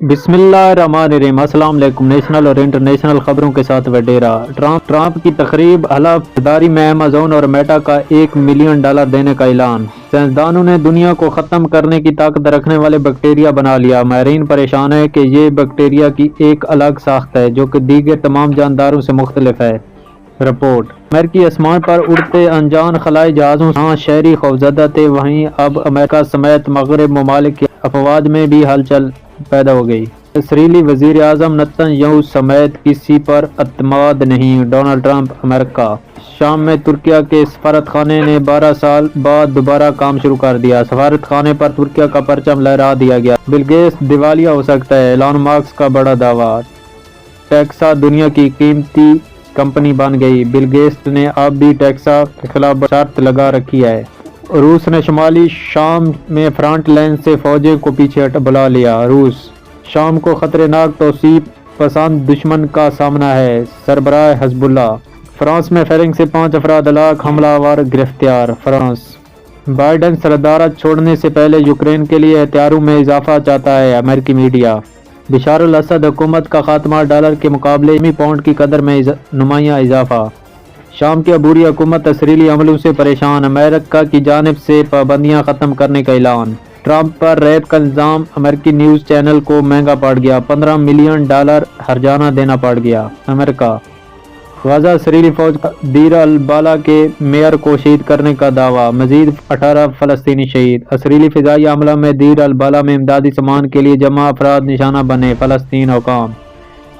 بسم اللہ الرحمن الرحیم۔ السلام علیکم۔ نیشنل اور انٹرنیشنل خبروں کے ساتھ وڈیرا۔ ٹرمپ کی تقریب حلف برداری میں ایمیزون اور میٹا کا $1 ملین دینے کا اعلان۔ سائنسدانوں نے دنیا کو ختم کرنے کی طاقت رکھنے والے بیکٹیریا بنا لیا۔ ماہرین پریشان ہے کہ یہ بیکٹیریا کی ایک الگ ساخت ہے جو کہ دیگر تمام جانداروں سے مختلف ہے۔ رپورٹ۔ امریکی آسمان پر اڑتے انجان خلائی جہازوں جہاں شہری خوفزدہ تھے، وہیں اب امریکہ سمیت مغرب ممالک کی افواج میں بھی ہلچل پیدا ہو گئی۔ اسرائیلی وزیر اعظم نتن یاہو سمیت کسی پر اعتماد نہیں، ڈونلڈ ٹرمپ۔ امریکہ شام میں ترکیہ کے سفارت خانے نے 12 سال بعد دوبارہ کام شروع کر دیا۔ سفارت خانے پر ترکیہ کا پرچم لہرا دیا گیا۔ بل گیٹس دیوالیہ ہو سکتا ہے، ایلان ماسک کا بڑا دعویٰ۔ ٹیسلا دنیا کی قیمتی کمپنی بن گئی، بل گیٹس نے اب بھی ٹیسلا کے خلاف شرط لگا رکھی ہے۔ روس نے شمالی شام میں فرنٹ لائن سے فوجوں کو پیچھے بلا لیا۔ روس شام کو خطرناک توسیع پسند دشمن کا سامنا ہے، سربراہ حزب اللہ۔ فرانس میں فائرنگ سے 5 افراد ہلاک، حملہ آور گرفتار۔ فرانس بائیڈن صدارت چھوڑنے سے پہلے یوکرین کے لیے ہتھیاروں میں اضافہ چاہتا ہے، امریکی میڈیا۔ بشار الاسد حکومت کا خاتمہ، ڈالر کے مقابلے پاؤنڈ کی قدر میں نمایاں اضافہ۔ شام کی عبوری حکومت اسرائیلی حملوں سے پریشان، امریکہ کی جانب سے پابندیاں ختم کرنے کا اعلان۔ ٹرمپ پر ریپ کا الزام امریکی نیوز چینل کو مہنگا پڑ گیا، $15 ملین ہرجانہ دینا پڑ گیا۔ امریکہ غزہ اسرائیلی فوج کا دیر البالہ کے میئر کو شہید کرنے کا دعویٰ، مزید 18 فلسطینی شہید۔ اسرائیلی فضائی حملہ میں دیر البالہ میں امدادی سامان کے لیے جمع افراد نشانہ بنے، فلسطین حکام۔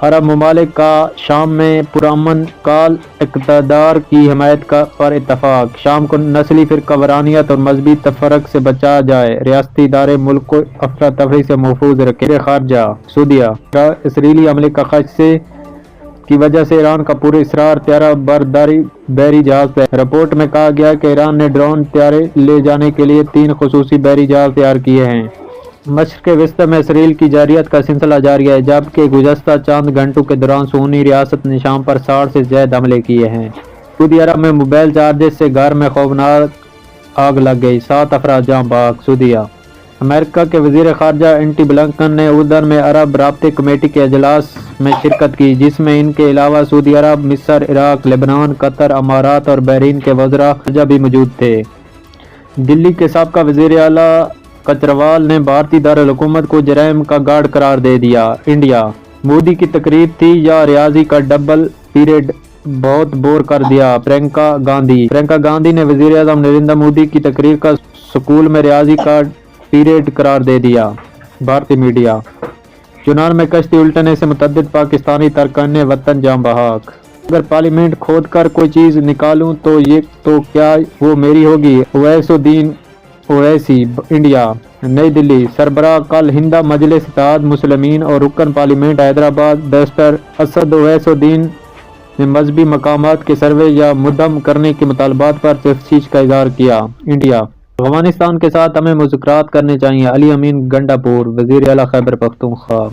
عرب ممالک کا شام میں پرامن کال اقتدار کی حمایت پر اتفاق۔ شام کو نسلی فرقہ وارانیت اور مذہبی تفرق سے بچا جائے، ریاستی ادارے ملک کو افراتفری سے محفوظ رکھے۔ خارجہ سعودیہ اسرائیلی حملے کا خدشے کی وجہ سے ایران کا پراسرار طیارہ برداری بحری جہاز پہ۔ رپورٹ میں کہا گیا کہ ایران نے ڈرون طیارے لے جانے کے لیے 3 خصوصی بحری جہاز تیار کیے ہیں۔ مشرق وسطی میں اسرائیل کی جارحیت کا سلسلہ جاری ہے، جبکہ گزشتہ چند گھنٹوں کے دوران سونی ریاست نے شام پر 60 سے زائد حملے کیے ہیں۔ سعودی عرب میں موبائل چارجز سے گھر میں خوفناک آگ لگ گئی، 7 افراد جاں بحق۔ سعودیہ امریکہ کے وزیر خارجہ اینٹی بلنکن نے اردن میں عرب رابطے کمیٹی کے اجلاس میں شرکت کی، جس میں ان کے علاوہ سعودی عرب، مصر، عراق، لبنان، قطر، امارات اور بحرین کے وزراء خارجہ بھی موجود تھے۔ دلی کے سابقہ وزیر اعلیٰ کجریوال نے بھارتی دارالحکومت کو جرائم کا گاڑ قرار دے دیا۔ انڈیا مودی کی تقریب تھی یا ریاضی کا ڈبل پیریڈ، بہت بور کر دیا، پرینکا گاندھی نے وزیر اعظم نریندر مودی کی تقریر کا سکول میں ریاضی کا پیریڈ قرار دے دیا۔ بھارتی میڈیا یونان میں کشتی الٹنے سے متعدد پاکستانی تارکین وطن جاں بحق۔ اگر پارلیمنٹ کھود کر کوئی چیز نکالوں تو کیا وہ میری ہوگی؟ اویس الدین اویسی۔ انڈیا نئی دلی سربراہ کل ہندہ مجلس اتحاد مسلمین اور رکن پارلیمنٹ حیدرآباد بیرسٹر اسد اویس الدین نے مذہبی مقامات کے سروے یا مدھم کرنے کے مطالبات پر تفتیش کا اظہار کیا۔ انڈیا افغانستان کے ساتھ ہمیں مذاکرات کرنے چاہیے، علی امین گنڈا پور، وزیر اعلیٰ خیبر پختونخوا۔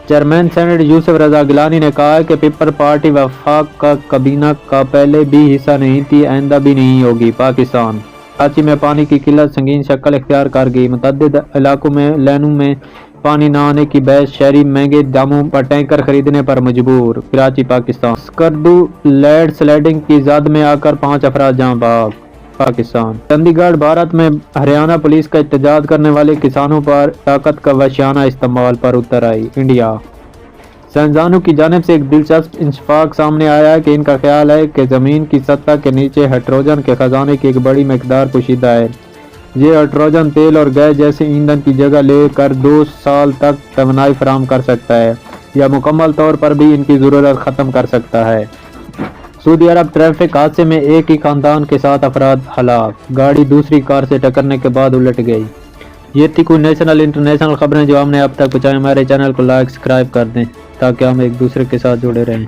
چیئرمین سینیٹ یوسف رضا گیلانی نے کہا ہے کہ پیپل پارٹی وفاق کا کابینہ کا پہلے بھی حصہ نہیں تھی، آئندہ بھی نہیں ہوگی۔ پاکستان کراچی میں پانی کی قلت سنگین شکل اختیار کر گئی، متعدد علاقوں میں لائنوں میں پانی نہ آنے کی بحث، شہری مہنگے داموں پر ٹینکر خریدنے پر مجبور۔ کراچی پاکستان سکردو لینڈ سلائڈنگ کی زد میں آ کر 5 افراد جاں بحق۔ پاکستان چندی گڑھ بھارت میں ہریانہ پولیس کا احتجاج کرنے والے کسانوں پر طاقت کا وحشیانہ استعمال پر اتر آئی۔ انڈیا سائنسدانوں کی جانب سے ایک دلچسپ انکشاف سامنے آیا ہے کہ ان کا خیال ہے کہ زمین کی سطح کے نیچے ہائیڈروجن کے خزانے کی ایک بڑی مقدار پوشیدہ ہے۔ یہ ہائیڈروجن تیل اور گیس جیسے ایندھن کی جگہ لے کر 2 سال تک توانائی فراہم کر سکتا ہے یا مکمل طور پر بھی ان کی ضرورت ختم کر سکتا ہے۔ سعودی عرب ٹریفک حادثے میں ایک ہی خاندان کے 7 افراد ہلاک، گاڑی دوسری کار سے ٹکرنے کے بعد الٹ گئی۔ یہ تھی کوئی نیشنل انٹرنیشنل خبریں جو ہم نے اب تک پہنچائی۔ ہمارے چینل کو لائک سبسکرائب کر دیں تاکہ ہم ایک دوسرے کے ساتھ جڑے رہیں۔